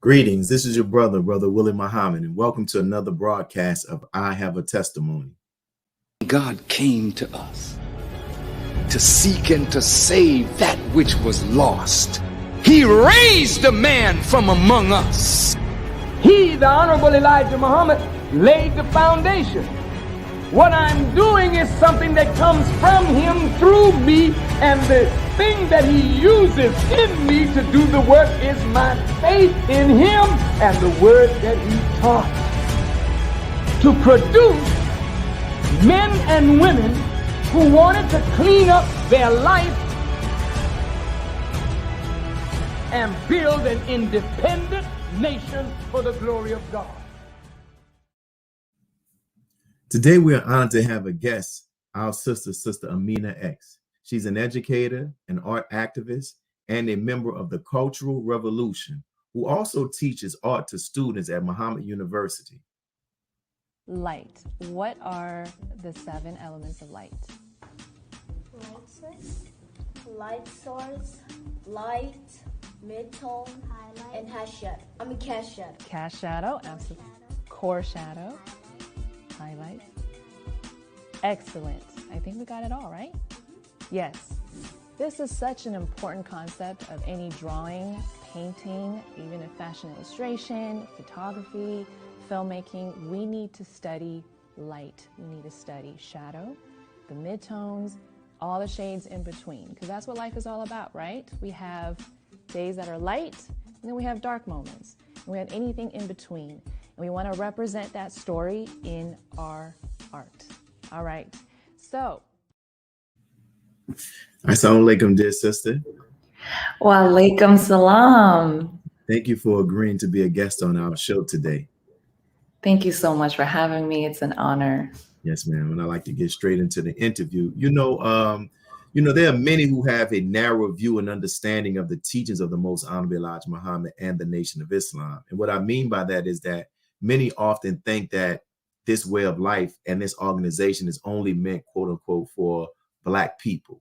Greetings. This is your brother Willie Muhammad, and welcome to another broadcast of I Have a Testimony. God came to us to seek and to save that which was lost. He raised a man from among us. He, the Honorable Elijah Muhammad, laid the foundation. What I'm doing is something that comes from him through me, and the thing that he uses in me to do the work is my faith in him and the word that he taught. To produce men and women who wanted to clean up their life and build an independent nation for the glory of God. Today, we are honored to have a guest, our Sister Amina X. She's an educator, an art activist, and a member of the Cultural Revolution, who also teaches art to students at Muhammad University. Light. What are the 7 elements of light? Light source, light, mid-tone, highlight, and cast shadow. Cast shadow, absolutely. Core shadow, highlight. Excellent. I think we got it all, right? Yes. This is such an important concept of any drawing, painting, even in fashion illustration, photography, filmmaking. We need to study light. We need to study shadow, the midtones, all the shades in between, because that's what life is all about, right? We have days that are light, and then we have dark moments, and we have anything in between, and we want to represent that story in our art. All right, so. Assalamu alaikum, dear sister. Wa alaikum salam. Thank you for agreeing to be a guest on our show today. Thank you so much for having me. It's an honor. Yes, ma'am. And I'd like to get straight into the interview. There are many who have a narrow view and understanding of the teachings of the Most Honorable Elijah Muhammad and the Nation of Islam. And what I mean by that is that many often think that this way of life and this organization is only meant, quote unquote, for Black people.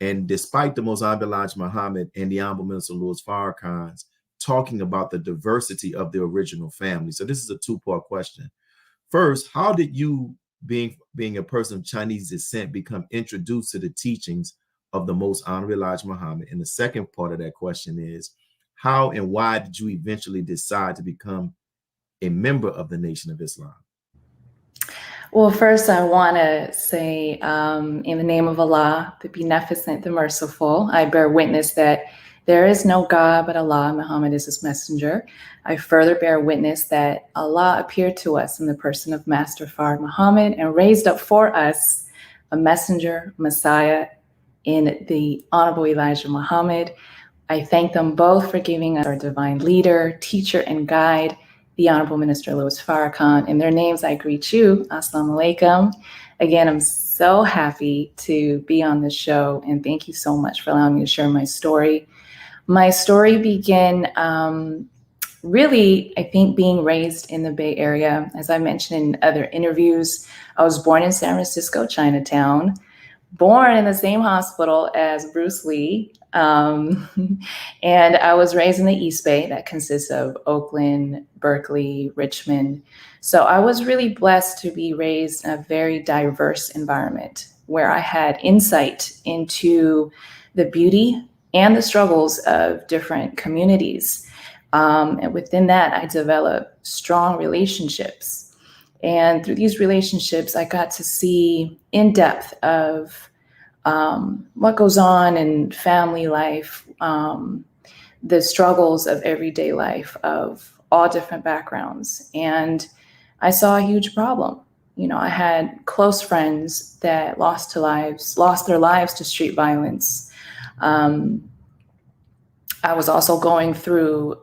And despite the Most Honorable Elijah Muhammad and the Honorable Minister Louis Farrakhan talking about the diversity of the original family. So this is a 2-part question. First, how did you, being a person of Chinese descent, become introduced to the teachings of the Most Honorable Elijah Muhammad? And the second part of that question is, how and why did you eventually decide to become a member of the Nation of Islam? Well, first I want to say, in the name of Allah, the Beneficent, the Merciful, I bear witness that there is no God but Allah. Muhammad is his messenger. I further bear witness that Allah appeared to us in the person of Master Fard Muhammad and raised up for us a messenger, Messiah, in the Honorable Elijah Muhammad. I thank them both for giving us our divine leader, teacher, and guide, the Honorable Minister Louis Farrakhan. In their names, I greet you. Assalamu alaikum. Again, I'm so happy to be on this show, and thank you so much for allowing me to share my story. My story began really, I think, being raised in the Bay Area. As I mentioned in other interviews, I was born in San Francisco, Chinatown, born in the same hospital as Bruce Lee. And I was raised in the East Bay, that consists of Oakland, Berkeley, Richmond. So I was really blessed to be raised in a very diverse environment where I had insight into the beauty and the struggles of different communities. And within that, I developed strong relationships. And through these relationships, I got to see in depth of what goes on in family life, the struggles of everyday life of all different backgrounds. And I saw a huge problem. I had close friends that lost their lives to street violence. I was also going through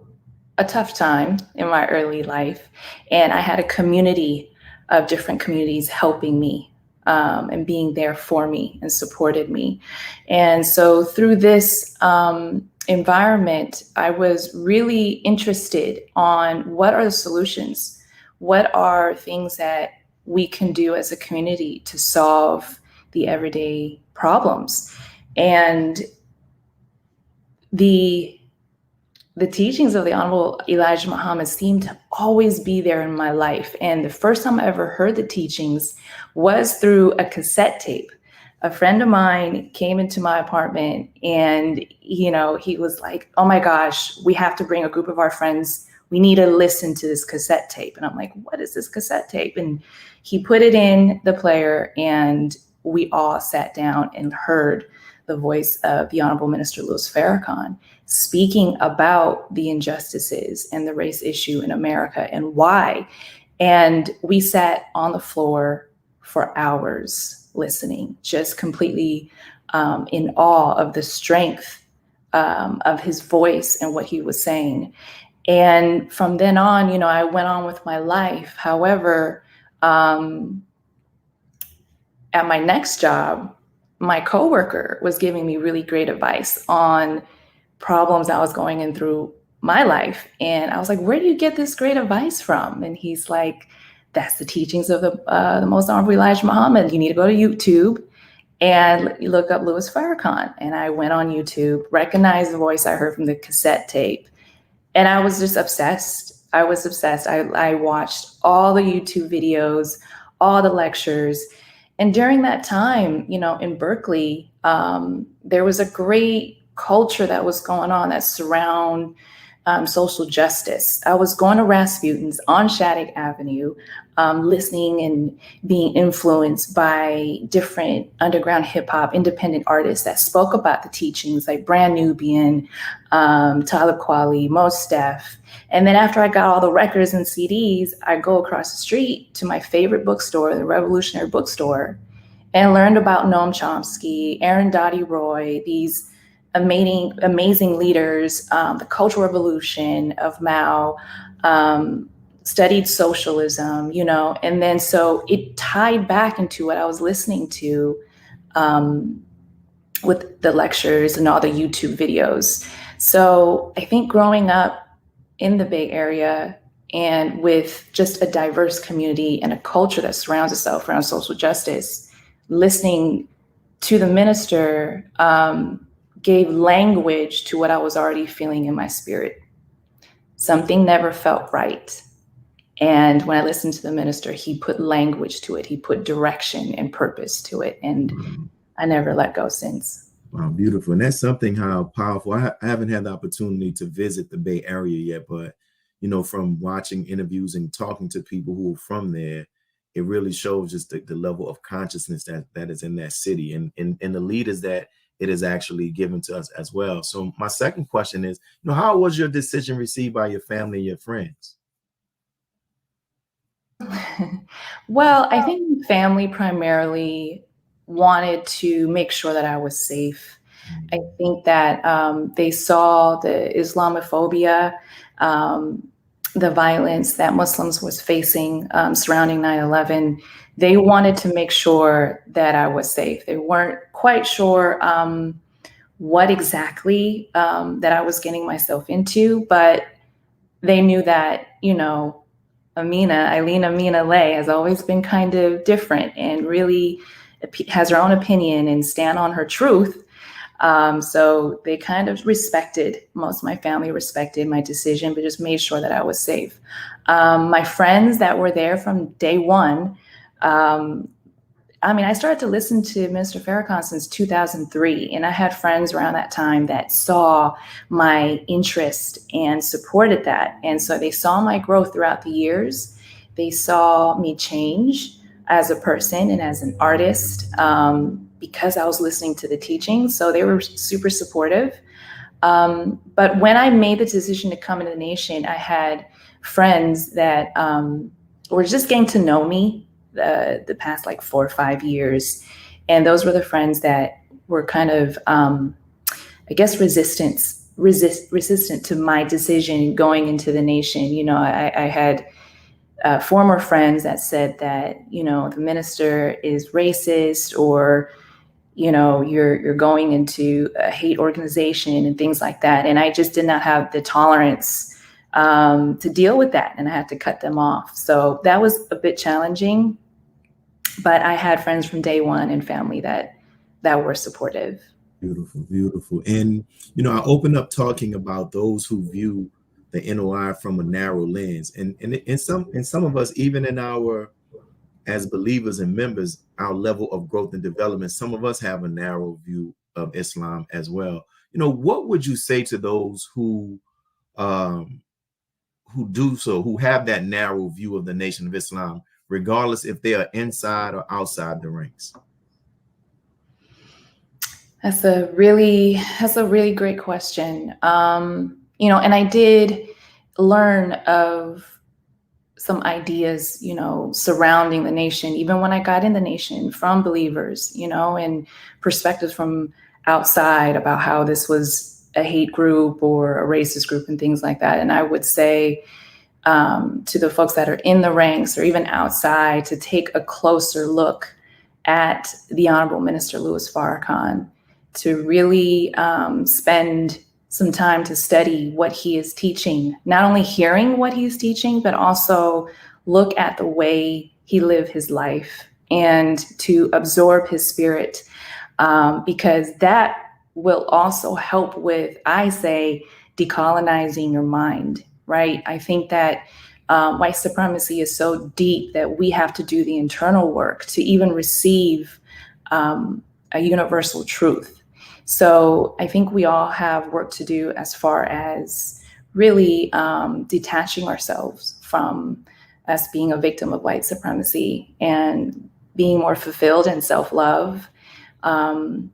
a tough time in my early life, and I had a community of different communities helping me and being there for me and supported me. And so through this environment, I was really interested on what are the solutions? What are things that we can do as a community to solve the everyday problems? And the the teachings of the Honorable Elijah Muhammad seemed to always be there in my life. And the first time I ever heard the teachings was through a cassette tape. A friend of mine came into my apartment and, you know, he was like, oh my gosh, we have to bring a group of our friends. We need to listen to this cassette tape. And I'm like, what is this cassette tape? And he put it in the player and we all sat down and heard the voice of the Honorable Minister Louis Farrakhan speaking about the injustices and the race issue in America and why. And we sat on the floor for hours listening, just completely in awe of the strength of his voice and what he was saying. And from then on, you know, I went on with my life. However, at my next job, my coworker was giving me really great advice on problems I was going in through my life. And I was like, where do you get this great advice from? And he's like, that's the teachings of the Most Honorable Elijah Muhammad. You need to go to YouTube and you look up Louis Farrakhan. And I went on YouTube, recognized the voice I heard from the cassette tape. And I was just obsessed. I was obsessed. I watched all the YouTube videos, all the lectures. And during that time, you know, in Berkeley, there was a great culture that was going on that surround social justice. I was going to Rasputin's on Shattuck Avenue, listening and being influenced by different underground hip hop independent artists that spoke about the teachings, like Brand Nubian, Talib Kweli, Mos Def. And then after I got all the records and CDs, I go across the street to my favorite bookstore, the Revolutionary Bookstore, and learned about Noam Chomsky, Aaron Dottie Roy, these amazing leaders, the Cultural Revolution of Mao, studied socialism, you know, and then so it tied back into what I was listening to with the lectures and all the YouTube videos. So I think growing up in the Bay Area and with just a diverse community and a culture that surrounds itself around social justice, listening to the minister gave language to what I was already feeling in my spirit. Something never felt right. And when I listened to the minister, he put language to it. He put direction and purpose to it. And I never let go since. Wow, beautiful. And that's something how powerful. I haven't had the opportunity to visit the Bay Area yet, but, you know, from watching interviews and talking to people who are from there, it really shows just the level of consciousness that is in that city and the leaders that it is actually given to us as well. So my second question is, you know, how was your decision received by your family and your friends? Well, I think family primarily wanted to make sure that I was safe. I think that they saw the Islamophobia, the violence that Muslims was facing surrounding 9/11. They wanted to make sure that I was safe. They weren't quite sure what exactly that I was getting myself into, but they knew that, you know, Amina Lay has always been kind of different and really has her own opinion and stand on her truth. So they kind of respected, most of my family respected my decision, but just made sure that I was safe. My friends that were there from day one, I started to listen to Minister Farrakhan since 2003, and I had friends around that time that saw my interest and supported that. And so they saw my growth throughout the years. They saw me change as a person and as an artist because I was listening to the teachings. So they were super supportive. But when I made the decision to come into the nation, I had friends that were just getting to know me the past like 4 or 5 years. And those were the friends that were kind of, resistant to my decision going into the nation. You know, I had former friends that said that, you know, the minister is racist, or, you know, you're going into a hate organization and things like that. And I just did not have the tolerance to deal with that. And I had to cut them off. So that was a bit challenging, but I had friends from day one and family that were supportive. Beautiful, beautiful. And, I open up talking about those who view the NOI from a narrow lens. And some of us, even in our, as believers and members, our level of growth and development, some of us have a narrow view of Islam as well. What would you say to those who do so, who have that narrow view of the Nation of Islam, regardless if they are inside or outside the ranks? That's a really great question. And I did learn of some ideas, surrounding the nation, even when I got in the nation, from believers, and perspectives from outside about how this was a hate group or a racist group and things like that. And I would say to the folks that are in the ranks or even outside to take a closer look at the Honorable Minister Louis Farrakhan, to really spend some time to study what he is teaching, not only hearing what he's teaching, but also look at the way he lived his life and to absorb his spirit, because that will also help with, I say, decolonizing your mind, right? I think that white supremacy is so deep that we have to do the internal work to even receive a universal truth. So I think we all have work to do as far as really detaching ourselves from us being a victim of white supremacy and being more fulfilled in self-love, and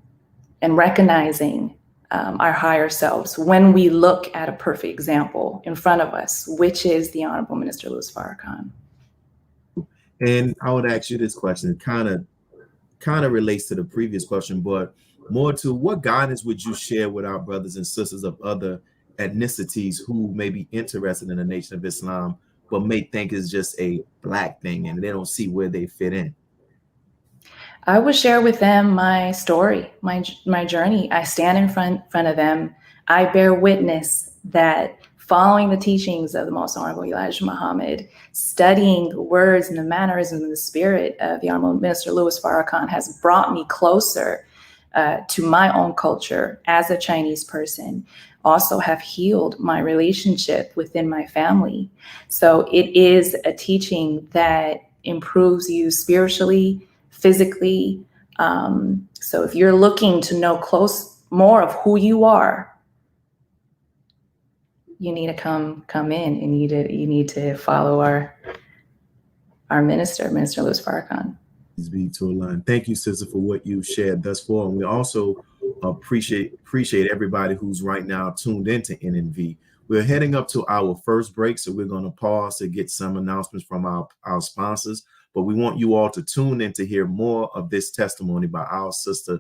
recognizing our higher selves when we look at a perfect example in front of us, which is the Honorable Minister Louis Farrakhan. And I would ask you this question, kind of relates to the previous question, but more to what guidance would you share with our brothers and sisters of other ethnicities who may be interested in the Nation of Islam, but may think it's just a Black thing and they don't see where they fit in? I would share with them my story, my journey. I stand in front of them. I bear witness that following the teachings of the Most Honorable Elijah Muhammad, studying the words and the mannerisms and the spirit of the Honorable Minister Louis Farrakhan has brought me closer to my own culture as a Chinese person, also have healed my relationship within my family. So it is a teaching that improves you spiritually, physically. So if you're looking to know more of who you are, you need to come in and you need to follow our Minister Louis Farrakhan. Be to align. Thank you, sister, for what you shared thus far. And we also appreciate everybody who's right now tuned into NNV. We're heading up to our first break, so we're going to pause to get some announcements from our sponsors. But we want you all to tune in to hear more of this testimony by our sister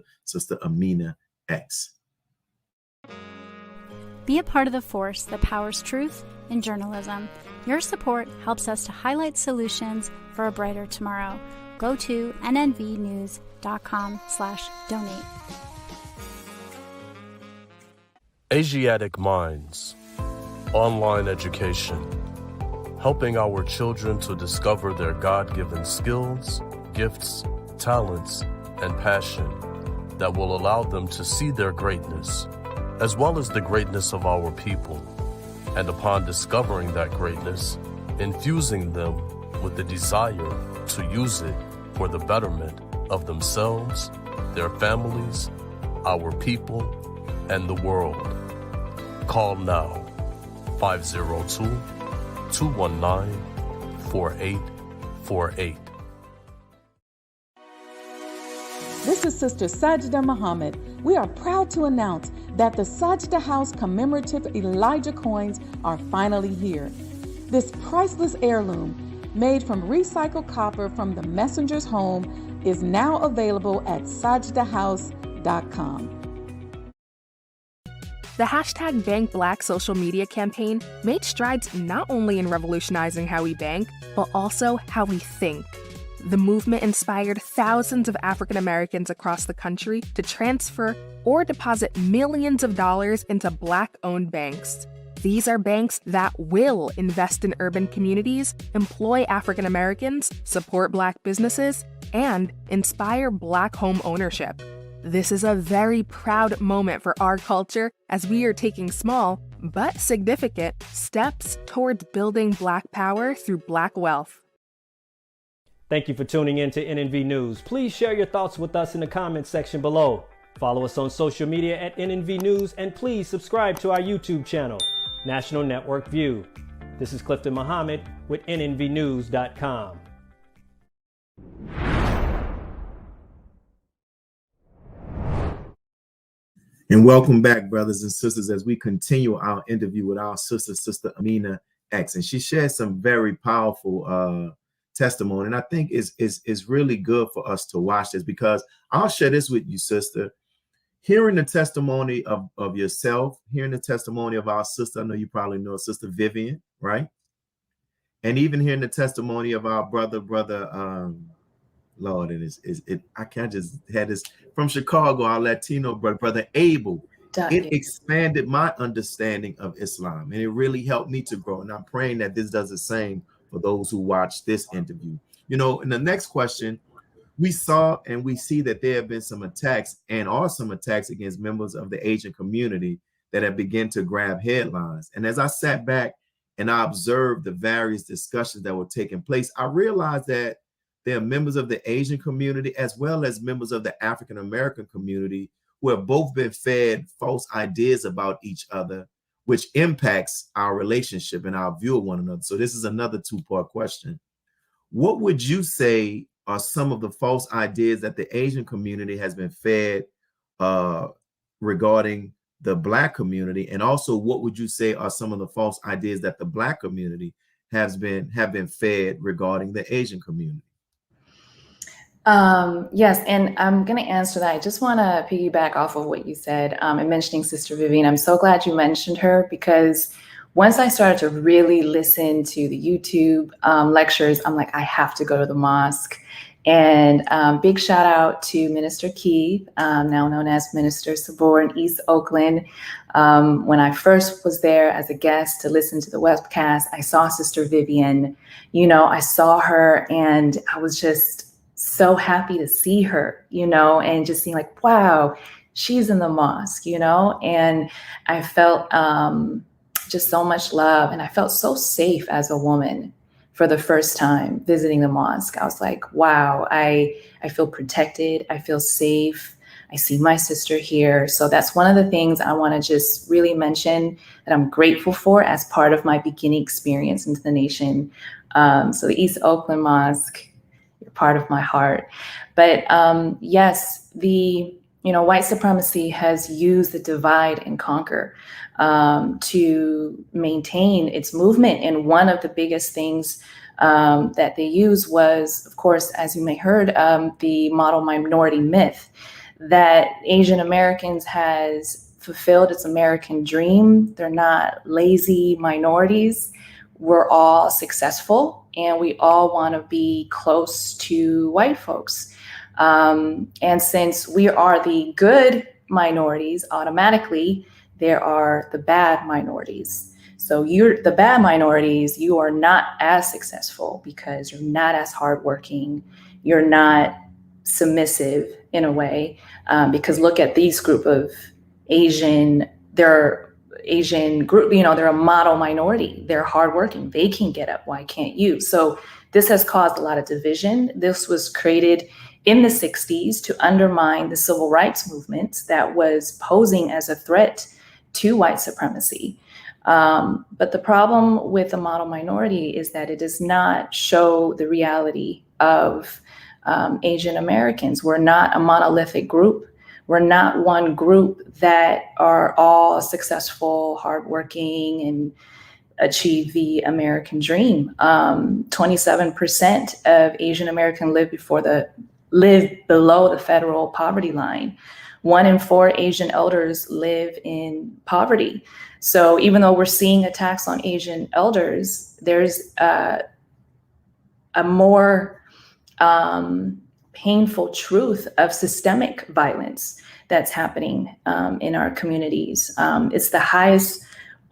Amina X. Be a part of the force that powers truth in journalism. Your support helps us to highlight solutions for a brighter tomorrow. Go to nnvnews.com/donate. Asiatic Minds, online education, helping our children to discover their God-given skills, gifts, talents, and passion that will allow them to see their greatness, as well as the greatness of our people, and upon discovering that greatness, infusing them with the desire to use it for the betterment of themselves, their families, our people, and the world. Call now, 502-219-4848. This is Sister Sajda Muhammad. We are proud to announce that the Sajda House commemorative Elijah coins are finally here. This priceless heirloom, made from recycled copper from the messenger's home, is now available at sajdahouse.com. The hashtag Bank Black social media campaign made strides not only in revolutionizing how we bank, but also how we think. The movement inspired thousands of African Americans across the country to transfer or deposit millions of dollars into Black-owned banks. These are banks that will invest in urban communities, employ African Americans, support Black businesses, and inspire Black home ownership. This is a very proud moment for our culture as we are taking small, but significant, steps towards building Black power through Black wealth. Thank you for tuning in to NNV News. Please share your thoughts with us in the comments section below. Follow us on social media at NNV News, and please subscribe to our YouTube channel, National Network View. This is Clifton Muhammad with NNVnews.com. And welcome back, brothers and sisters, as we continue our interview with our sister Amina X. And she shared some very powerful testimony. And I think it's really good for us to watch this, because I'll share this with you, sister. Hearing the testimony of yourself, hearing the testimony of our sister, I know you probably know Sister Vivian, right? And even hearing the testimony of our brother, Lord, I can't just have this from Chicago, our Latino brother Abel. It expanded my understanding of Islam, and it really helped me to grow. And I'm praying that this does the same for those who watch this interview. You know, in the next question, we saw and we see that there have been some attacks and are some attacks against members of the Asian community that have begun to grab headlines. And as I sat back and I observed the various discussions that were taking place, I realized that there are members of the Asian community as well as members of the African American community who have both been fed false ideas about each other, which impacts our relationship and our view of one another. So this is another two-part question. What would you say are some of the false ideas that the Asian community has been fed regarding the Black community? And also, what would you say are some of the false ideas that the Black community have been fed regarding the Asian community? Yes, and I'm going to answer that. I just want to piggyback off of what you said and mentioning Sister Vivian. I'm so glad you mentioned her, because once I started to really listen to the YouTube lectures, I'm like, I have to go to the mosque. And big shout out to Minister Key, now known as Minister Sabor in East Oakland. When I first was there as a guest to listen to the webcast, I saw Sister Vivian. You know, I saw her and I was just so happy to see her, you know, and just seeing like, wow, she's in the mosque, you know, and I felt just so much love, and I felt so safe as a woman for the first time visiting the mosque. I was like, wow, I feel protected. I feel safe. I see my sister here. So that's one of the things I want to just really mention that I'm grateful for as part of my beginning experience into the nation. So the East Oakland Mosque, you're part of my heart. But yes, white supremacy has used the divide and conquer to maintain its movement. And one of the biggest things that they used was, of course, as you may heard, the model minority myth, that Asian Americans has fulfilled its American dream. They're not lazy minorities. We're all successful and we all want to be close to white folks. And since we are the good minorities, automatically there are the bad minorities. So you're the bad minorities, you are not as successful because you're not as hardworking, you're not submissive in a way, because look at these group of Asian, they're Asian group, they're a model minority, they're hardworking, they can get up, why can't you? So this has caused a lot of division. This was created in the 60s to undermine the civil rights movement that was posing as a threat to white supremacy. But the problem with the model minority is that it does not show the reality of Asian Americans. We're not a monolithic group. We're not one group that are all successful, hardworking, and achieve the American dream. 27% of Asian Americans live below the federal poverty line. 1 in 4 Asian elders live in poverty. So even though we're seeing attacks on Asian elders, there's a more painful truth of systemic violence that's happening in our communities. It's the highest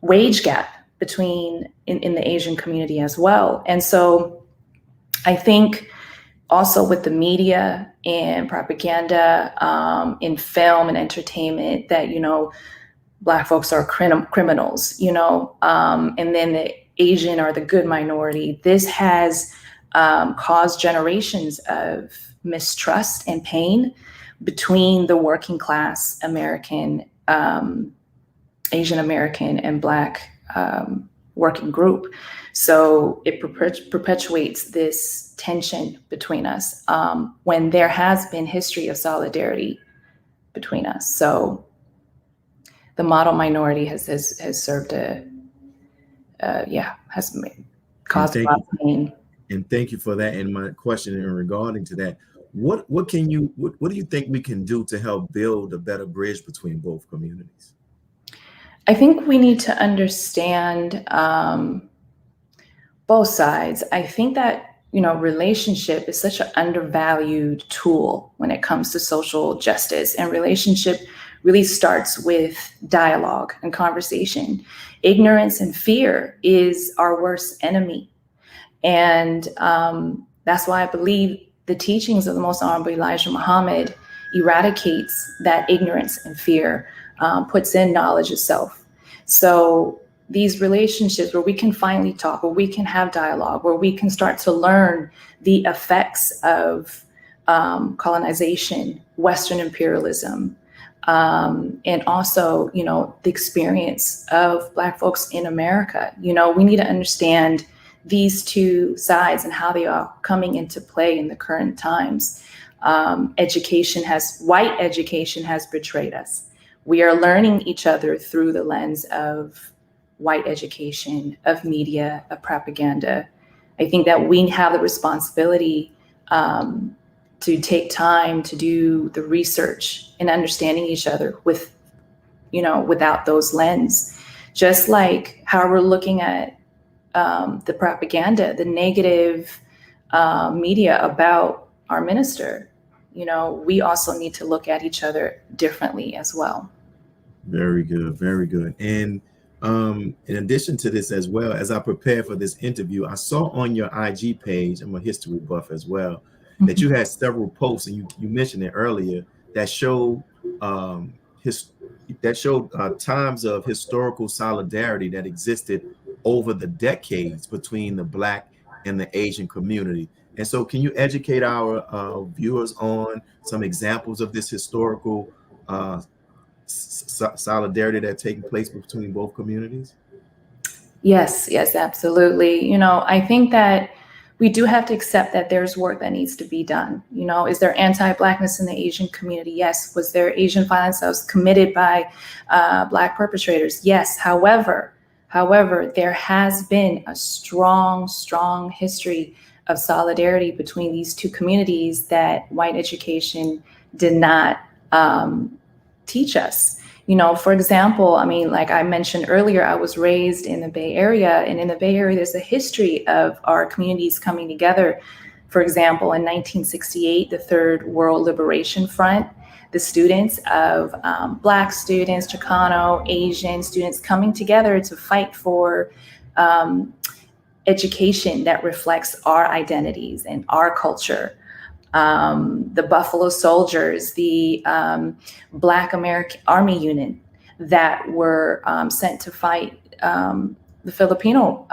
wage gap in the Asian community as well. And so I think also with the media and propaganda, in film and entertainment, that, Black folks are criminals, and then the Asian are the good minority. This has caused generations of mistrust and pain between the working class American, Asian American, and Black working group. So it perpetuates this tension between us, when there has been history of solidarity between us. So the model minority has served has caused a lot of pain. And thank you for that. And my question in regarding to that, what do you think we can do to help build a better bridge between both communities? I think we need to understand both sides. I think that, relationship is such an undervalued tool when it comes to social justice, and relationship really starts with dialogue and conversation. Ignorance and fear is our worst enemy. And that's why I believe the teachings of the Most Honorable Elijah Muhammad eradicates that ignorance and fear, puts in knowledge itself. So these relationships where we can finally talk, where we can have dialogue, where we can start to learn the effects of colonization, Western imperialism, and also, the experience of Black folks in America. We need to understand these two sides and how they are coming into play in the current times. White education has betrayed us. We are learning each other through the lens of white education, of media, of propaganda. I think that we have the responsibility to take time to do the research and understanding each other without those lens. Just like how we're looking at the propaganda, the negative media about our minister, we also need to look at each other differently as well. Very good, very good. And in addition to this, as well, as I prepare for this interview, I saw on your IG page, I'm a history buff as well, that you had several posts, and you mentioned it earlier, that showed times of historical solidarity that existed over the decades between the Black and the Asian community. And so can you educate our viewers on some examples of this historical solidarity that's taking place between both communities? Yes, absolutely. I think that we do have to accept that there's work that needs to be done. Is there anti-Blackness in the Asian community? Yes. Was there Asian violence that was committed by Black perpetrators? Yes. However, there has been a strong history of solidarity between these two communities that white education did not teach us. For example, like I mentioned earlier, I was raised in the Bay Area, and in the Bay Area, there's a history of our communities coming together. For example, in 1968, the Third World Liberation Front, the students of Black students, Chicano, Asian students coming together to fight for education that reflects our identities and our culture. The Buffalo Soldiers, the Black American Army Unit that were sent to fight the Filipino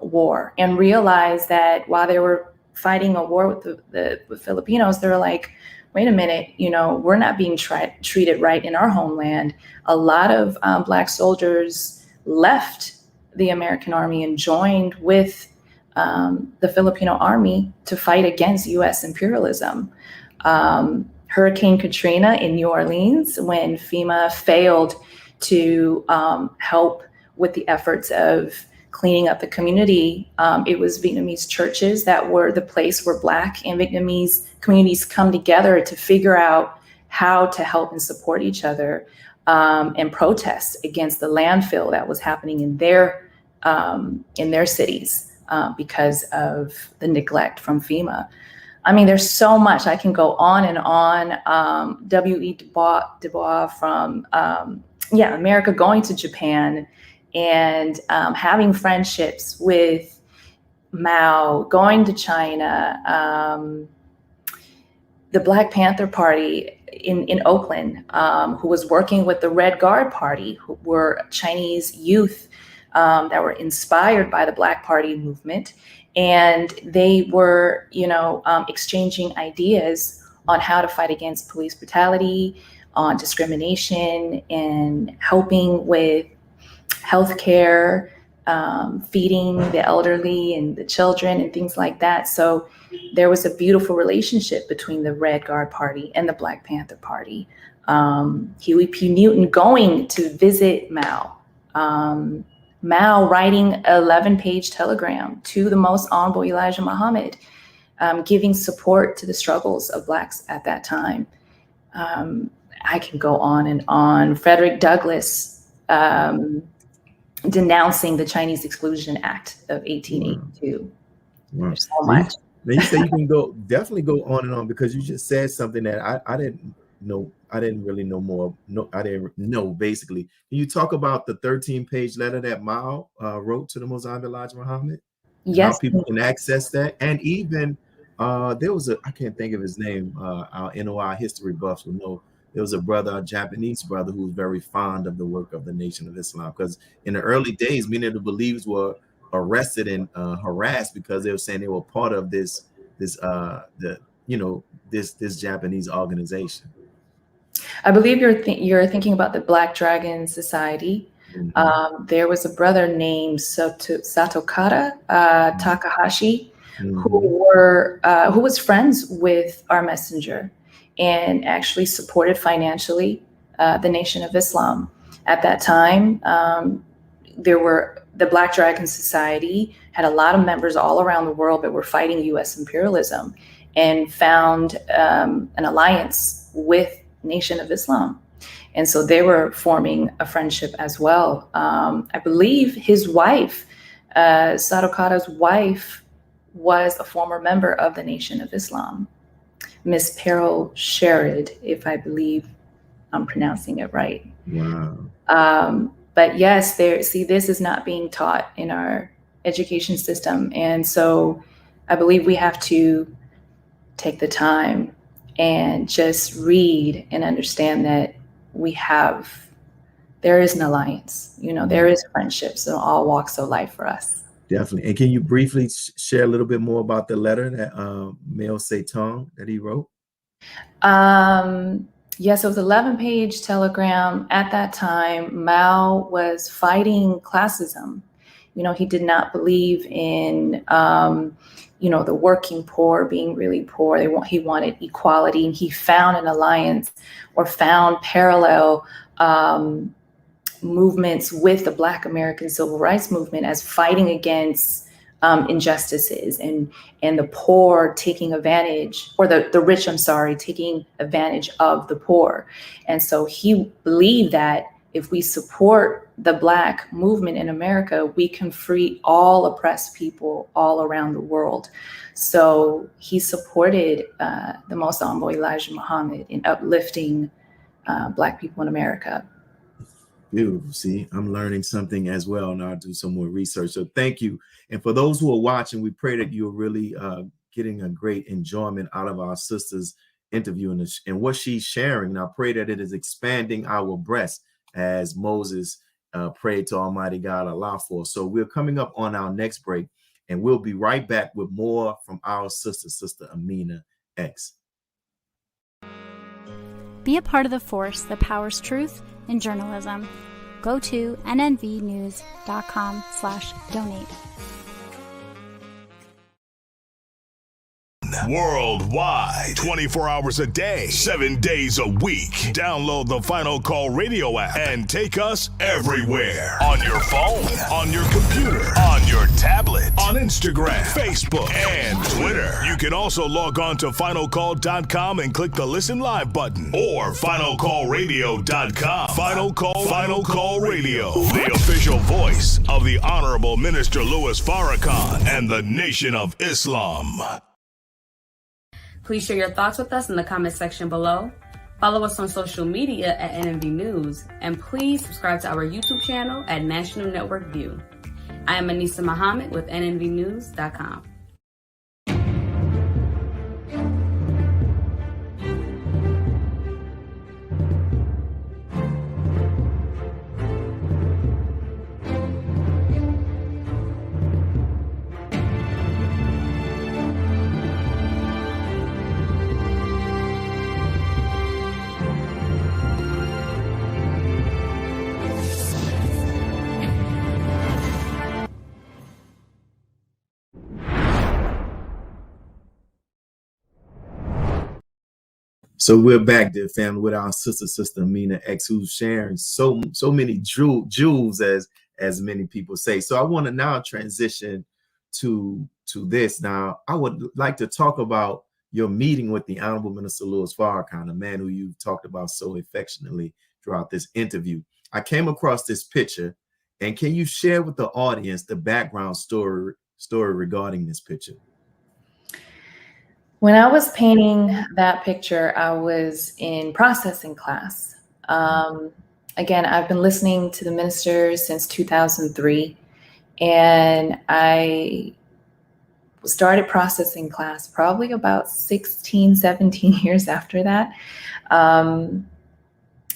War, and realized that while they were fighting a war with the Filipinos, they were like, wait a minute, we're not being treated right in our homeland. A lot of Black soldiers left the American Army and joined with the Filipino Army to fight against U.S. imperialism. Hurricane Katrina in New Orleans, when FEMA failed to help with the efforts of cleaning up the community, it was Vietnamese churches that were the place where Black and Vietnamese communities come together to figure out how to help and support each other, and protest against the landfill that was happening in their cities. Because of the neglect from FEMA. There's so much. I can go on and on. W.E. Du Bois from America going to Japan and having friendships with Mao, going to China, the Black Panther Party in Oakland, who was working with the Red Guard Party, who were Chinese youth that were inspired by the Black Party movement. And they were, exchanging ideas on how to fight against police brutality, on discrimination, and helping with healthcare, feeding the elderly and the children and things like that. So there was a beautiful relationship between the Red Guard Party and the Black Panther Party. Huey P. Newton going to visit Mao. Mao writing an 11-page telegram to the Most Honorable Elijah Muhammad, giving support to the struggles of Blacks at that time. I can go on and on. Frederick Douglass denouncing the Chinese Exclusion Act of 1882. Wow. There's so much. Now you say you can definitely go on and on, because you just said something that I didn't know. I didn't really know more. No, I didn't know, basically. Can you talk about the 13-page letter that Mao wrote to the Most Honorable Elijah Muhammad? Yes. How people can access that. And even there was I can't think of his name. Our NOI history buffs will know. There was a brother, a Japanese brother, who was very fond of the work of the Nation of Islam, because in the early days, many of the believers were arrested and harassed because they were saying they were part of this Japanese organization. I believe you're thinking about the Black Dragon Society. Mm-hmm. There was a brother named Satokata Takahashi, mm-hmm. who was friends with our messenger and actually supported financially the Nation of Islam. At that time, the Black Dragon Society had a lot of members all around the world that were fighting U.S. imperialism, and found an alliance with Nation of Islam. And so they were forming a friendship as well. I believe his wife, Sadokata's wife, was a former member of the Nation of Islam, Miss Peril Sherrod, if I believe I'm pronouncing it right. Wow. But yes, this is not being taught in our education system. And so I believe we have to take the time and just read and understand that there is an alliance, there is friendships in all walks of life for us. Definitely. And can you briefly share a little bit more about the letter that Mao Zedong that he wrote? Yes, it was an 11-page telegram. At that time, Mao was fighting classism. He did not believe in, the working poor being really poor. He wanted equality, and he found an alliance or found parallel movements with the Black American Civil Rights Movement as fighting against injustices and the poor taking advantage, or the rich, taking advantage of the poor. And so he believed that if we support the Black movement in America, we can free all oppressed people all around the world. So he supported the Most Honorable Elijah Muhammad in uplifting Black people in America. Beautiful. See, I'm learning something as well. Now I'll do some more research. So thank you. And for those who are watching, we pray that you're really getting a great enjoyment out of our sister's interview and what she's sharing. And I pray that it is expanding our breast, as Moses prayed to Almighty God Allah for. So we're coming up on our next break, and we'll be right back with more from our Sister Amina X. Be a part of the force that powers truth in journalism. Go to nnvnews.com/donate. Worldwide, 24 hours a day, 7 days a week. Download the Final Call Radio app and take us everywhere. On your phone, on your computer, on your tablet, on Instagram, Facebook, and Twitter. You can also log on to finalcall.com and click the Listen Live button, or finalcallradio.com. Final Call Radio, the official voice of the Honorable Minister Louis Farrakhan and the Nation of Islam. Please share your thoughts with us in the comment section below. Follow us on social media at NNV News, and please subscribe to our YouTube channel at National Network View. I am Willie Muhammad with nnvnews.com. So we're back, dear family, with our sister Amina X, who's sharing so many jewels, as many people say. So I want to now transition to this. Now, I would like to talk about your meeting with the Honorable Minister Louis Farrakhan, a man who you've talked about so affectionately throughout this interview. I came across this picture, and can you share with the audience the background story regarding this picture? When I was painting that picture, I was in processing class. Again, I've been listening to the minister since 2003, and I started processing class probably about 16, 17 years after that.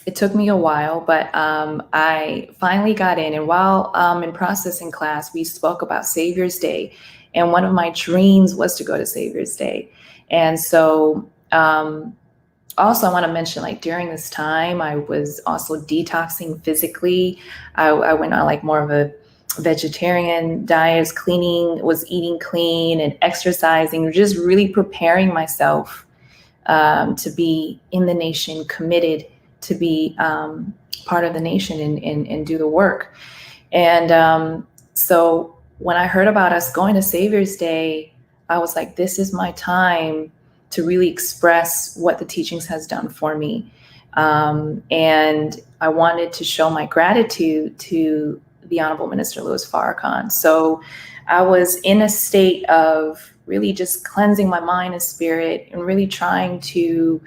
It took me a while, but I finally got in. And while in processing class, we spoke about Savior's Day. And one of my dreams was to go to Savior's Day. And so also I want to mention, like, during this time, I was also detoxing physically. I went on like more of a vegetarian diet, was eating clean and exercising, just really preparing myself to be in the nation, committed to be part of the nation and do the work. And so when I heard about us going to Savior's Day, I was like, this is my time to really express what the teachings has done for me. And I wanted to show my gratitude to the Honorable Minister Louis Farrakhan. So I was in a state of really just cleansing my mind and spirit and really trying to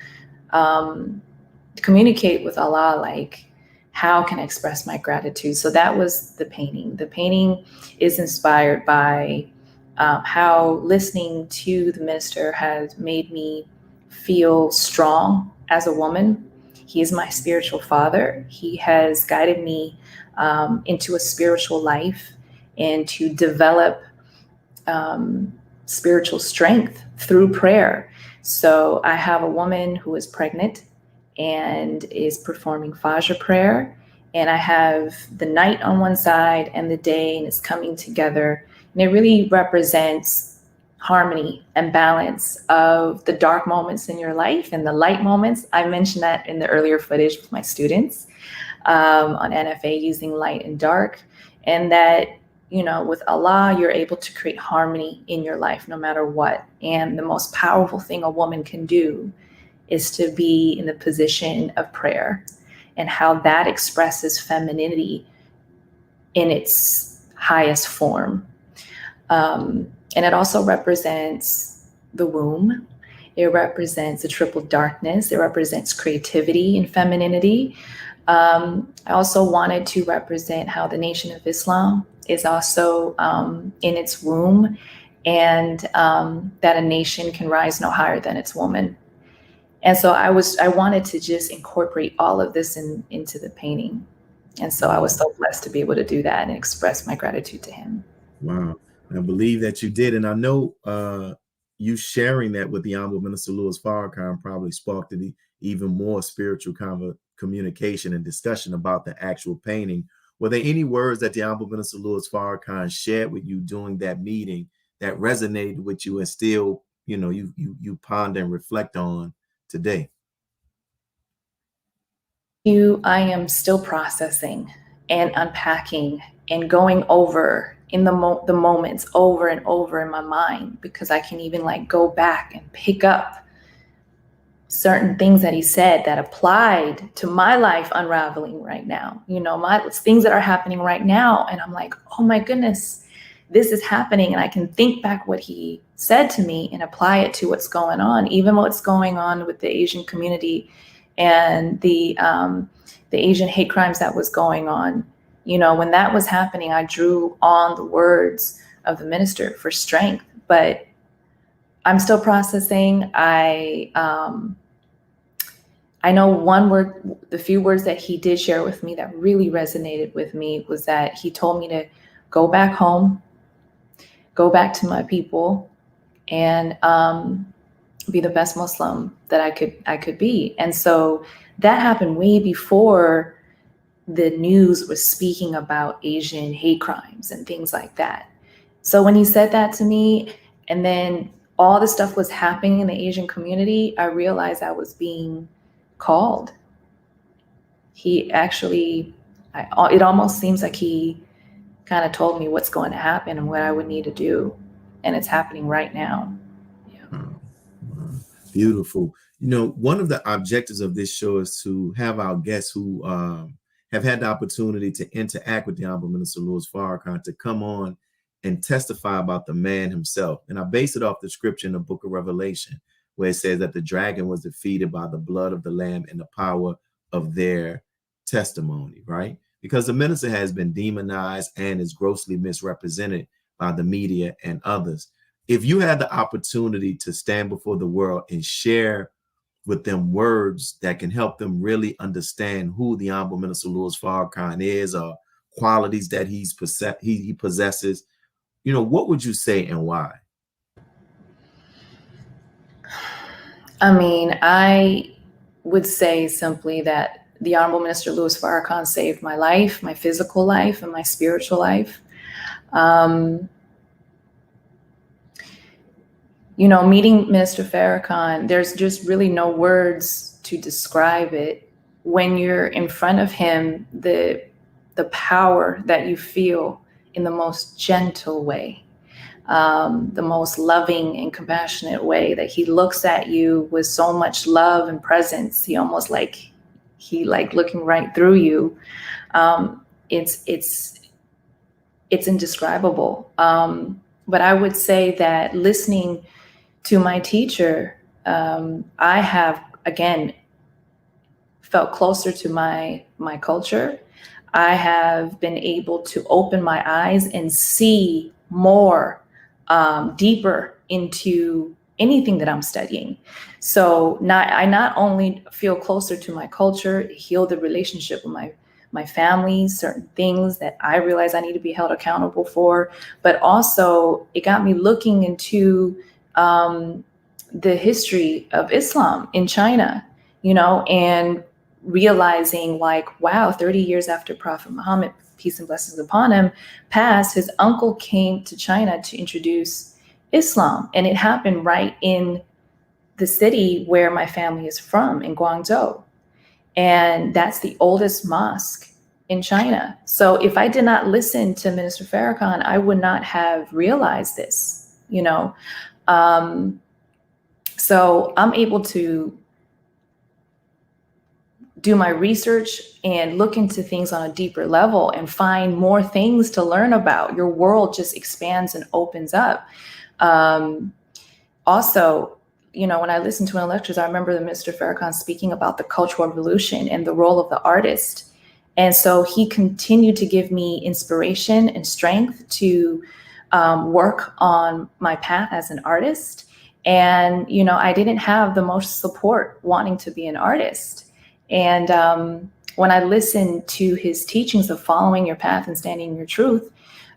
communicate with Allah, like, how can I express my gratitude? So that was the painting. The painting is inspired by how listening to the minister has made me feel strong as a woman. He is my spiritual father. He has guided me into a spiritual life and to develop spiritual strength through prayer. So I have a woman who is pregnant and is performing Fajr prayer. And I have the night on one side and the day, and it's coming together. And it really represents harmony and balance of the dark moments in your life and the light moments. I mentioned that in the earlier footage with my students on NFA, using light and dark. And that, you know, with Allah, you're able to create harmony in your life no matter what. And the most powerful thing a woman can do is to be in the position of prayer, and how that expresses femininity in its highest form. And it also represents the womb. It represents the triple darkness. It represents creativity and femininity. I also wanted to represent how the Nation of Islam is also in its womb, and that a nation can rise no higher than its woman. And so I wanted to just incorporate all of this into the painting. And so I was so blessed to be able to do that and express my gratitude to him. Wow. I believe that you did. And I know you sharing that with the Honorable Minister Louis Farrakhan probably sparked even more spiritual communication and discussion about the actual painting. Were there any words that the Honorable Minister Louis Farrakhan shared with you during that meeting that resonated with you and still, you know, you ponder and reflect on today? I am still processing and unpacking and going over in the moments over and over in my mind, because I can even like go back and pick up certain things that he said that applied to my life unraveling right now, you know, things that are happening right now. And I'm like, oh my goodness, this is happening. And I can think back what he said to me and apply it to what's going on, even what's going on with the Asian community and the Asian hate crimes that was going on. You know, when that was happening, I drew on the words of the minister for strength, but I'm still processing. I know one word, the few words that he did share with me that really resonated with me was that he told me to go back home, go back to my people, and be the best Muslim that I could be. And so that happened way before the news was speaking about Asian hate crimes and things like that. So when he said that to me, and then all this stuff was happening in the Asian community, I realized I was being called. He actually, it almost seems like he kind of told me what's going to happen and what I would need to do. And it's happening right now. Yeah. Wow. Beautiful. You know, one of the objectives of this show is to have our guests who have had the opportunity to interact with the Honorable Minister Louis Farrakhan to come on and testify about the man himself. And I base it off the scripture in the book of Revelation, where it says that the dragon was defeated by the blood of the Lamb and the power of their testimony, right? Because the minister has been demonized and is grossly misrepresented by the media and others. If you had the opportunity to stand before the world and share with them words that can help them really understand who the Honorable Minister Louis Farrakhan is, or qualities that he possesses, you know, what would you say and why? I mean, I would say simply that the Honorable Minister Louis Farrakhan saved my life, my physical life, and my spiritual life. You know, meeting Minister Farrakhan, there's just really no words to describe it. When you're in front of him, the power that you feel in the most gentle way, the most loving and compassionate way, that he looks at you with so much love and presence. He almost like looking right through you. It's indescribable. But I would say that listening to my teacher, I have, again, felt closer to my culture. I have been able to open my eyes and see more deeper into anything that I'm studying. So I not only feel closer to my culture, heal the relationship with my family, certain things that I realize I need to be held accountable for, but also it got me looking into the history of Islam in China, you know, and realizing like, wow, 30 years after Prophet Muhammad, peace and blessings upon him, passed, his uncle came to China to introduce Islam. And it happened right in the city where my family is from, in Guangzhou. And that's the oldest mosque in China. So if I did not listen to Minister Farrakhan, I would not have realized this, you know. So I'm able to do my research and look into things on a deeper level and find more things to learn about. Your world just expands and opens up. Also, you know, when I listened to one of the lectures, I remember the Minister Farrakhan speaking about the Cultural Revolution and the role of the artist. And so he continued to give me inspiration and strength to work on my path as an artist. And, you know, I didn't have the most support wanting to be an artist. And when I listened to his teachings of following your path and standing in your truth,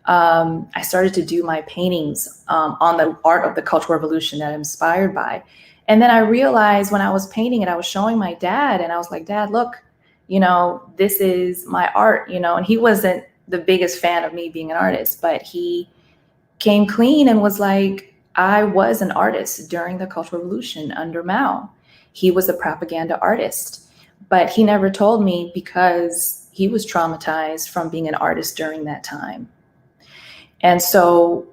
I started to do my paintings on the art of the Cultural Revolution that I'm inspired by. And then I realized when I was painting it, I was showing my dad, and I was like, Dad, look, you know, this is my art, you know. And he wasn't the biggest fan of me being an artist, but he came clean and was like, I was an artist during the Cultural Revolution under Mao. He was a propaganda artist, but he never told me because he was traumatized from being an artist during that time. And so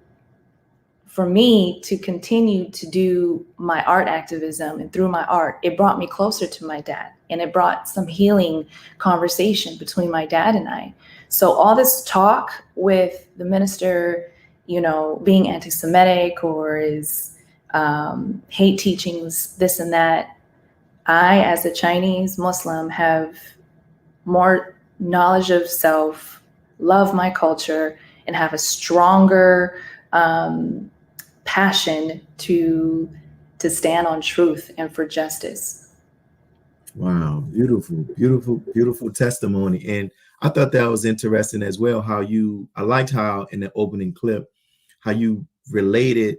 for me to continue to do my art activism, and through my art, it brought me closer to my dad, and it brought some healing conversation between my dad and I. So all this talk with the minister, you know, being anti-Semitic or his hate teachings, this and that, I, as a Chinese Muslim, have more knowledge of self, love my culture, and have a stronger passion to stand on truth and for justice. Wow, beautiful, beautiful, beautiful testimony. And I thought that was interesting as well, how I liked how in the opening clip, how you related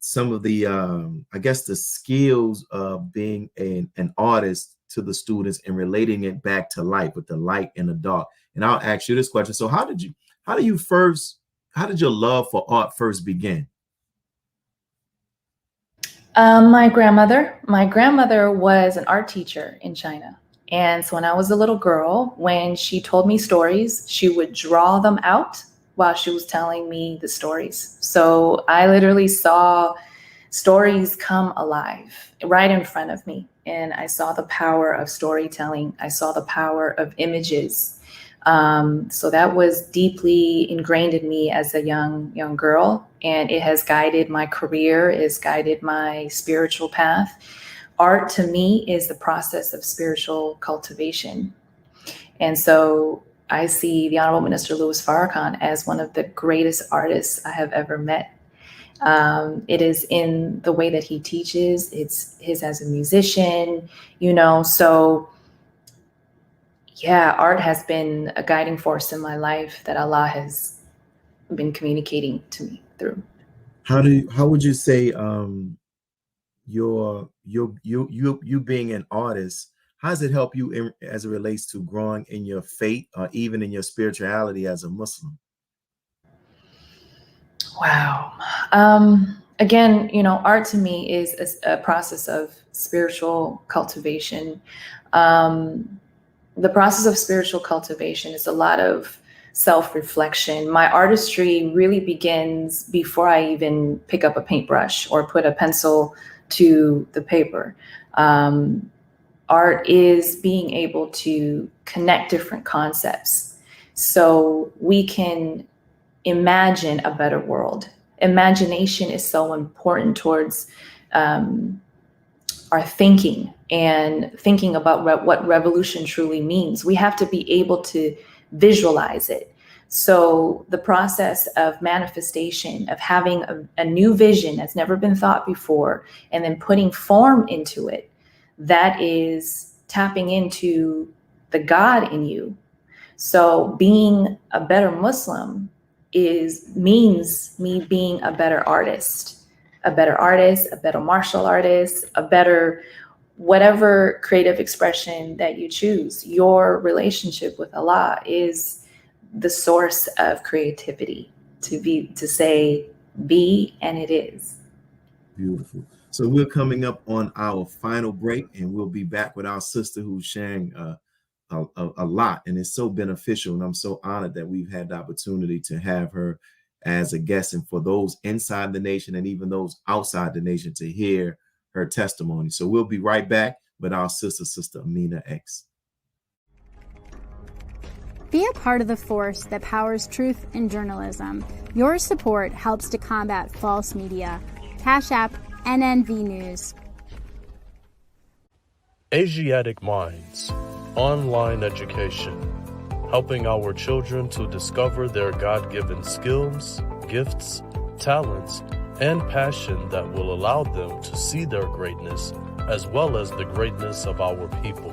some of the, I guess, the skills of being an artist to the students and relating it back to life with the light and the dark. And I'll ask you this question. So how did your love for art first begin? My grandmother was an art teacher in China. And so when I was a little girl, when she told me stories, she would draw them out while she was telling me the stories. So I literally saw stories come alive right in front of me. And I saw the power of storytelling. I saw the power of images. So that was deeply ingrained in me as a young girl. And it has guided my career, it has guided my spiritual path. Art to me is the process of spiritual cultivation. And so I see the Honorable Minister Louis Farrakhan as one of the greatest artists I have ever met. It is in the way that he teaches, it's his as a musician, so yeah, art has been a guiding force in my life that Allah has been communicating to me through. How would you say you being an artist, how does it help you as it relates to growing in your faith or even in your spirituality as a Muslim? Wow. Again, art to me is a process of spiritual cultivation. The process of spiritual cultivation is a lot of self-reflection. My artistry really begins before I even pick up a paintbrush or put a pencil to the paper. Art is being able to connect different concepts so we can imagine a better world. Imagination is so important towards our thinking and thinking about what revolution truly means. We have to be able to visualize it. So the process of manifestation, of having a new vision that's never been thought before, and then putting form into it, that is tapping into the God in you. So being a better Muslim means me being a better artist, a better martial artist, a better whatever creative expression that you choose. Your relationship with Allah is the source of creativity, to say be, and it is. Beautiful. So we're coming up on our final break, and we'll be back with our sister who's sharing a lot, and it's so beneficial, and I'm so honored that we've had the opportunity to have her as a guest, and for those inside the nation and even those outside the nation to hear her testimony. So we'll be right back with our sister Amina X. Be a part of the force that powers truth in journalism. Your support helps to combat false media. Cash App NNV News. Asiatic Minds, online education, helping our children to discover their God-given skills, gifts, talents, and passion that will allow them to see their greatness as well as the greatness of our people.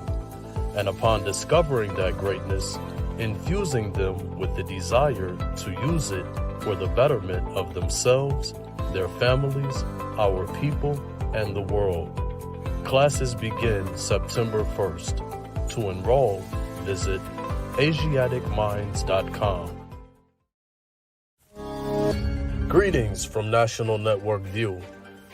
And upon discovering that greatness, infusing them with the desire to use it for the betterment of themselves, their families, our people, and the world. Classes begin September 1st. To enroll, visit AsiaticMinds.com. Greetings from National Network View.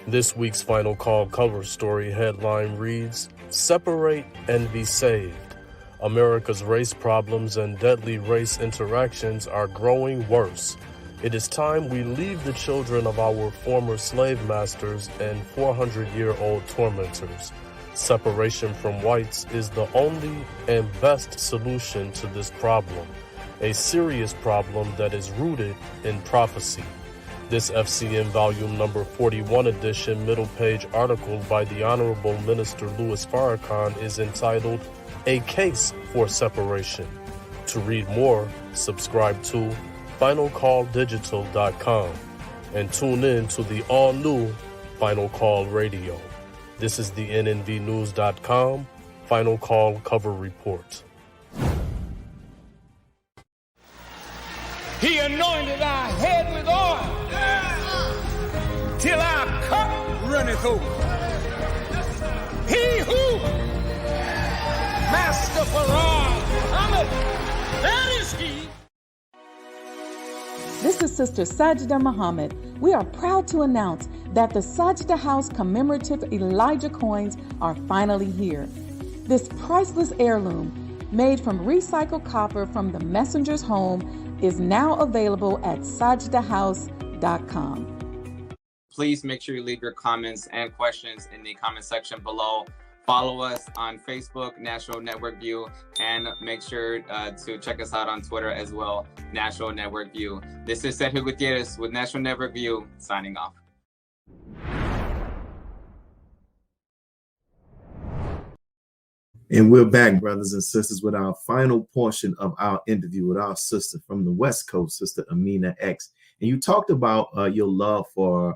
This week's Final Call cover story headline reads, "Separate and Be Saved. America's race problems and deadly race interactions are growing worse. It is time we leave the children of our former slave masters and 400-year-old tormentors. Separation from whites is the only and best solution to this problem, a serious problem that is rooted in prophecy." This FCM Volume Number 41 edition middle page article by the Honorable Minister Louis Farrakhan is entitled, "A Case for Separation." To read more, subscribe to FinalCallDigital.com and tune in to the all-new Final Call Radio. This is the NNVNews.com Final Call Cover Report. He anointed our head with oil till our cup runneth over. He who, Master Farrakhan Muhammad, that is he. This is is Sister Sajda Muhammad. We are proud to announce that the Sajda House commemorative Elijah coins are finally here. This priceless heirloom, made from recycled copper from the messenger's home, is now available at sajdahouse.com. Please make sure you leave your comments and questions in the comment section below. Follow us on Facebook, National Network View, and make sure to check us out on Twitter as well, National Network View. This is Sergio Gutierrez with National Network View, signing off. And we're back, brothers and sisters, with our final portion of our interview with our sister from the West Coast, Sister Amina X. And you talked about your love for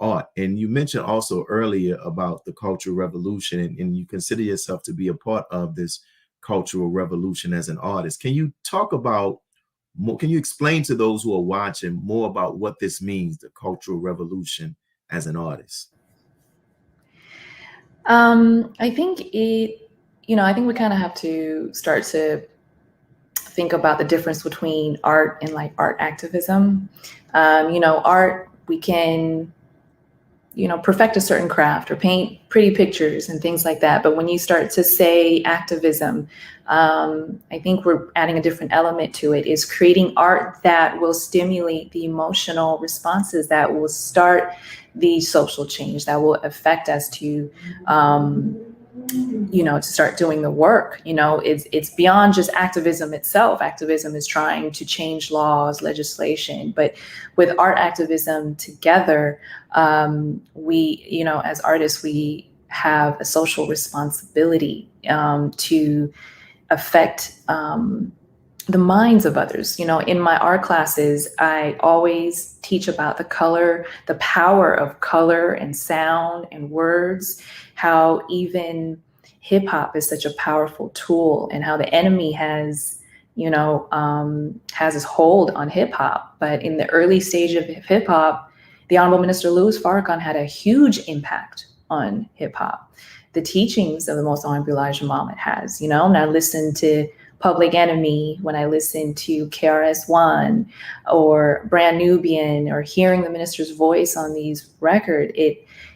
art, and you mentioned also earlier about the Cultural Revolution, and you consider yourself to be a part of this cultural revolution as an artist. Can you talk about more? Can you explain to those who are watching more about what this means, the Cultural Revolution as an artist? I think I think we kind of have to start to think about the difference between art and like art activism. Art, we can perfect a certain craft or paint pretty pictures and things like that. But when you start to say activism, I think we're adding a different element to it, is creating art that will stimulate the emotional responses, that will start the social change, that will affect us to, to start doing the work. It's beyond just activism itself. Activism is trying to change laws, legislation, but with art activism together, we, as artists, we have a social responsibility to affect the minds of others. In my art classes, I always teach about the power of color and sound and words, how even hip hop is such a powerful tool, and how the enemy has his hold on hip hop. But in the early stage of hip hop, the Honorable Minister Louis Farrakhan had a huge impact on hip hop. The teachings of the Most Honorable Elijah Muhammad has, when I listen to Public Enemy, when I listen to KRS-One or Brand Nubian, or hearing the minister's voice on these records,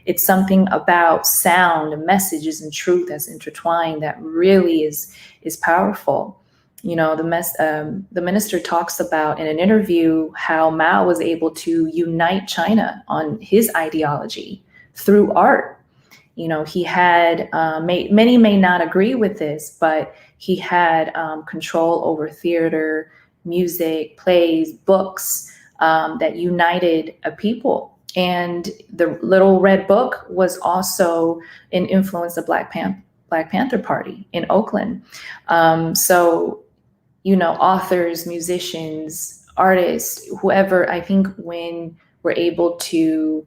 it's something about sound and messages and truth that's intertwined that really is powerful. The minister talks about in an interview how Mao was able to unite China on his ideology through art. He had, many may not agree with this, but he had control over theater, music, plays, books that united a people. And the Little Red Book was also an influence of Black Panther Party in Oakland. Authors, musicians, artists, whoever, I think when we're able to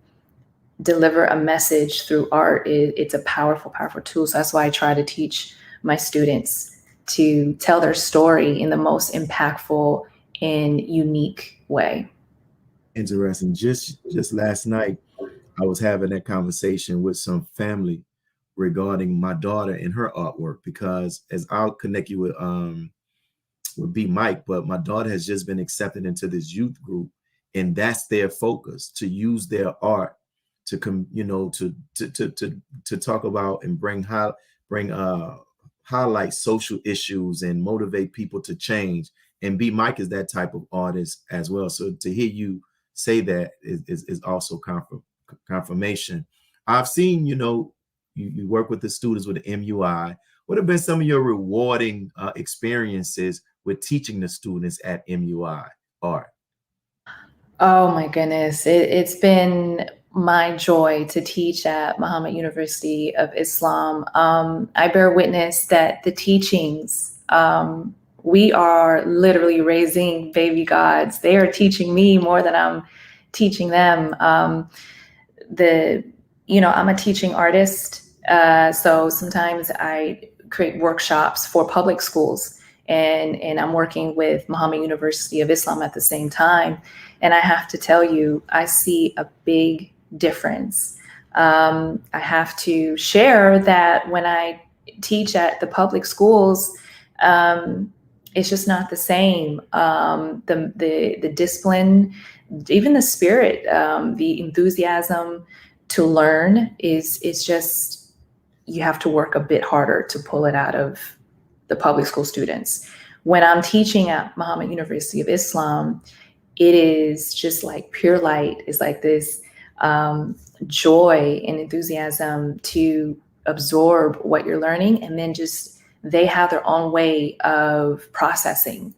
deliver a message through art, it's a powerful, powerful tool. So that's why I try to teach my students to tell their story in the most impactful and unique way. Interesting. Just last night, I was having that conversation with some family regarding my daughter and her artwork, because as I'll connect you with B Mike, but my daughter has just been accepted into this youth group, and that's their focus, to use their art to to talk about and highlight social issues and motivate people to change. And B Mike is that type of artist as well. So to hear you say that is also confirmation. I've seen, you work with the students with the MUI. What have been some of your rewarding experiences with teaching the students at MUI art? Oh my goodness. It's been my joy to teach at Muhammad University of Islam. I bear witness that the teachings, we are literally raising baby gods. They are teaching me more than I'm teaching them. I'm a teaching artist. So sometimes I create workshops for public schools, and I'm working with Muhammad University of Islam at the same time. And I have to tell you, I see a big difference. I have to share that when I teach at the public schools, it's just not the same. The discipline, even the spirit, the enthusiasm to learn is just, you have to work a bit harder to pull it out of the public school students. When I'm teaching at Muhammad University of Islam, it is just like pure light. It's like this joy and enthusiasm to absorb what you're learning, and then just they have their own way of processing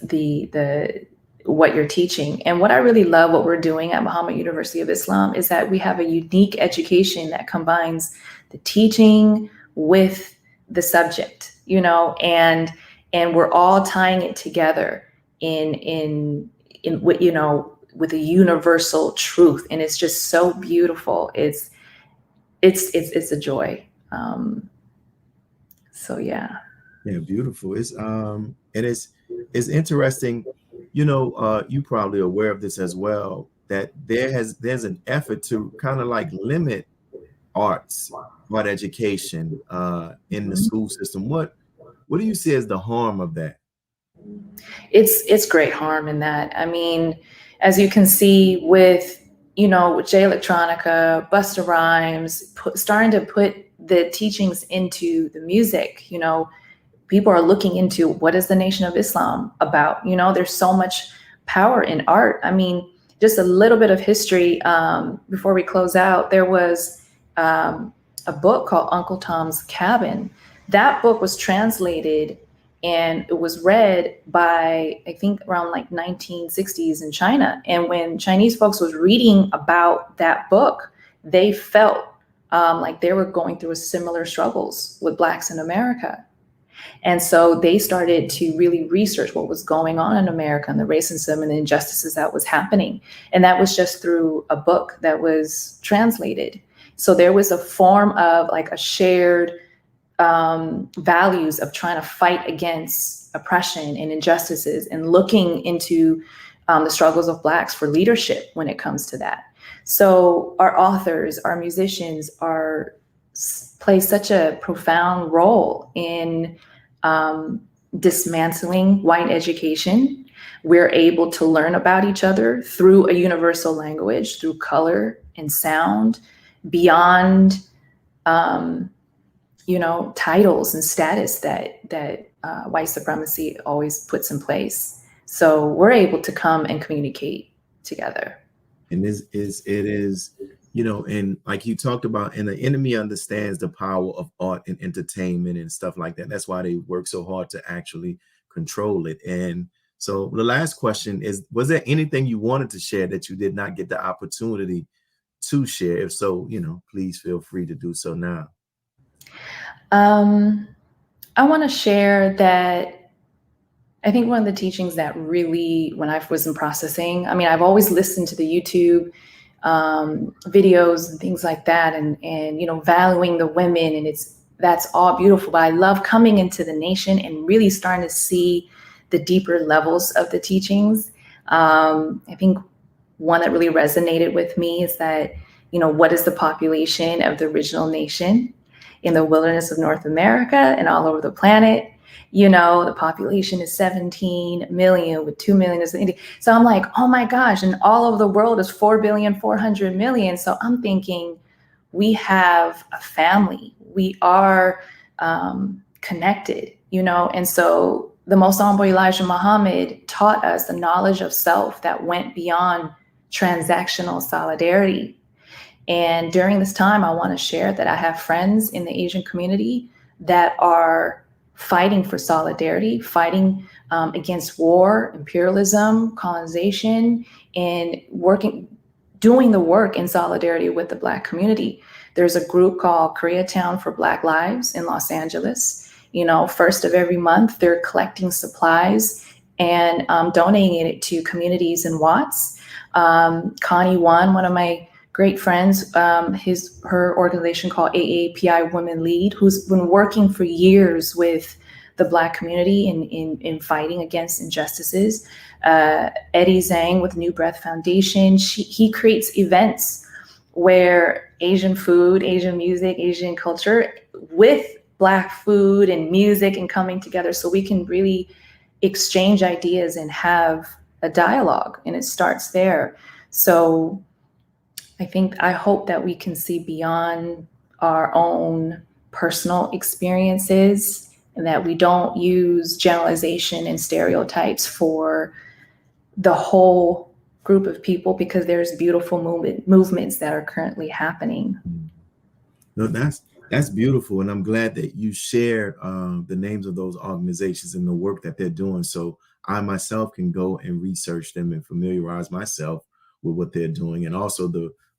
the what you're teaching. And what I really love what we're doing at Muhammad University of Islam is that we have a unique education that combines the teaching with the subject, you know, and we're all tying it together in you know, with a universal truth. And it's just so beautiful. It's a joy. So yeah. Yeah, beautiful. It's and it's interesting, you know, you probably aware of this as well, that there's an effort to kind of like limit art education in the school system. What do you see as the harm of that? It's great harm in that. I mean, as you can see with, you know, Jay Electronica, Busta Rhymes, starting to put the teachings into the music, you know, people are looking into what is the Nation of Islam about. You know, there's so much power in art. I mean, just a little bit of history before we close out. There was a book called Uncle Tom's Cabin. That book was translated and it was read by, I think, around like 1960s in China. And when Chinese folks was reading about that book, they felt like they were going through similar struggles with Blacks in America. And so they started to really research what was going on in America and the racism and the injustices that was happening. And that was just through a book that was translated. So there was a form of like a shared values of trying to fight against oppression and injustices and looking into the struggles of Blacks for leadership when it comes to that. So our authors, our musicians play such a profound role in dismantling white education. We're able to learn about each other through a universal language, through color and sound, beyond you know, titles and status that white supremacy always puts in place. So we're able to come and communicate together. And it is, you know, and like you talked about, and the enemy understands the power of art and entertainment and stuff like that. That's why they work so hard to actually control it. And so the last question is, was there anything you wanted to share that you did not get the opportunity to share? If so, you know, please feel free to do so now. I want to share that I think one of the teachings that really, when I was in processing, I mean, I've always listened to the YouTube videos and things like that, and you know, valuing the women, and that's all beautiful. But I love coming into the nation and really starting to see the deeper levels of the teachings. I think one that really resonated with me is that, you know, what is the population of the original nation in the wilderness of North America and all over the planet? You know, the population is 17 million with 2 million is in India. So I'm like, oh my gosh, and all over the world is 4,400,000,000. So I'm thinking we have a family. We are connected, you know. And so the Most Honorable Elijah Muhammad taught us the knowledge of self that went beyond transactional solidarity. And during this time, I want to share that I have friends in the Asian community that are fighting for solidarity, fighting against war, imperialism, colonization, and doing the work in solidarity with the Black community. There's a group called Koreatown for Black Lives in Los Angeles. You know, first of every month, they're collecting supplies and donating it to communities in Watts. Connie one of my great friends, her organization called AAPI Women Lead, who's been working for years with the Black community in fighting against injustices. Eddie Zhang with New Breath Foundation, he creates events where Asian food, Asian music, Asian culture with Black food and music and coming together so we can really exchange ideas and have a dialogue, and it starts there. So I hope that we can see beyond our own personal experiences, and that we don't use generalization and stereotypes for the whole group of people, because there's beautiful movements that are currently happening. No, that's beautiful, and I'm glad that you shared the names of those organizations and the work that they're doing, so I myself can go and research them and familiarize myself with what they're doing, and also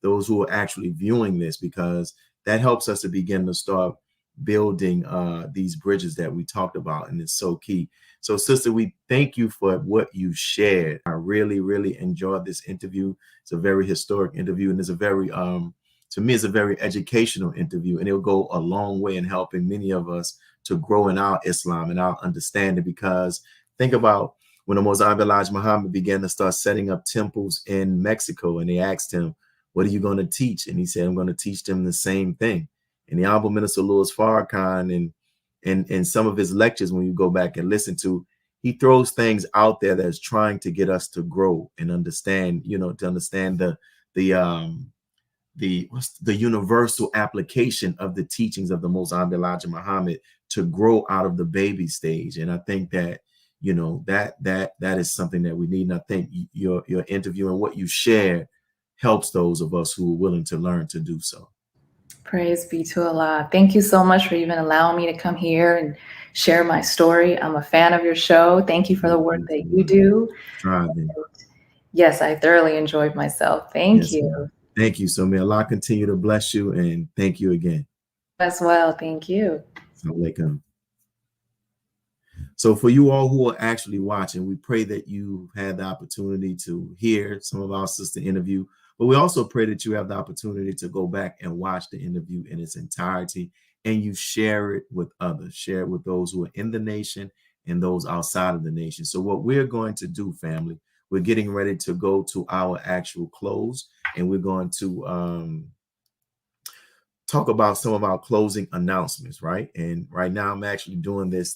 those who are actually viewing this, because that helps us to begin to start building these bridges that we talked about, and it's so key. So, sister, we thank you for what you shared. I really, really enjoyed this interview. It's a very historic interview, and it's a very, to me, it's a very educational interview, and it'll go a long way in helping many of us to grow in our Islam and our understanding. Because think about when the Most Honorable Elijah Muhammad began to start setting up temples in Mexico, and they asked him, "What are you going to teach?" And he said, "I'm going to teach them the same thing." And the Honorable Minister Louis Farrakhan and some of his lectures, when you go back and listen to, he throws things out there that's trying to get us to grow and understand, to understand the universal application of the teachings of the Most Honorable Elijah Muhammad to grow out of the baby stage. And I think that, that is something that we need. And I think your interview and what you share helps those of us who are willing to learn to do so. Praise be to Allah. Thank you so much for even allowing me to come here and share my story. I'm a fan of your show. Thank you for the work that you do. Yes, I thoroughly enjoyed myself. Thank you. Ma'am. Thank you. So may Allah continue to bless you, and thank you again. As well. Thank you. Assalamualaikum. So for you all who are actually watching, we pray that you had the opportunity to hear some of our sister interview, but we also pray that you have the opportunity to go back and watch the interview in its entirety, and you share it with others, share it with those who are in the nation and those outside of the nation. So what we're going to do, family, we're getting ready to go to our actual close, and we're going to talk about some of our closing announcements, right? And right now I'm actually doing this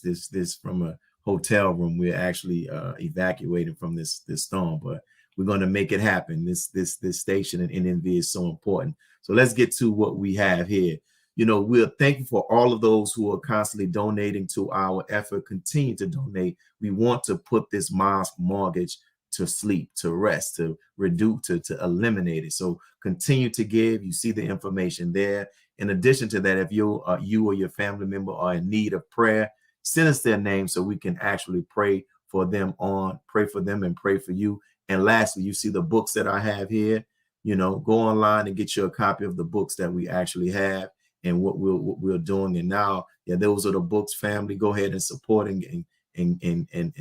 from a hotel room. We're actually evacuating from this storm, but we're going to make it happen. This station in NNV is so important. So let's get to what we have here. We're thankful for all of those who are constantly donating to our effort. Continue to donate. We want to put this mosque mortgage to sleep, to rest, to reduce, to eliminate it. So continue to give. You see the information there. In addition to that, if you or your family member are in need of prayer, send us their name so we can actually pray for them and pray for you. And lastly, you see the books that I have here. Go online and get you a copy of the books that we actually have and what we're doing. And now, those are the books, family. Go ahead and support and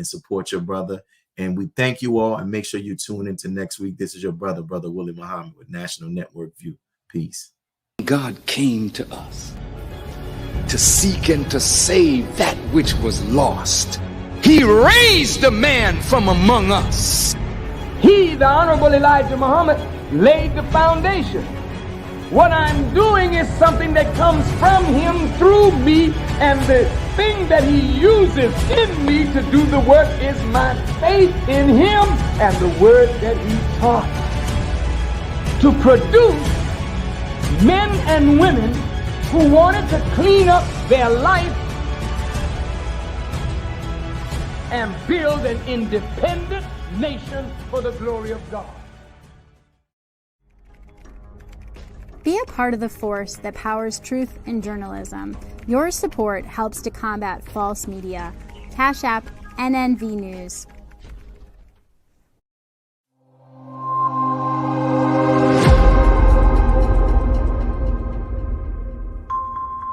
support your brother. And we thank you all, and make sure you tune into next week. This is your brother Willie Muhammad with National Network View. Peace. God came to us to seek and to save that which was lost. He raised a man from among us. He, the Honorable Elijah Muhammad, laid the foundation. What I'm doing is something that comes from him through me, and the thing that he uses in me to do the work is my faith in him and the word that he taught. To produce men and women who wanted to clean up their life and build an independent nation for the glory of God. Be a part of the force that powers truth in journalism. Your support helps to combat false media. Cash App NNV News.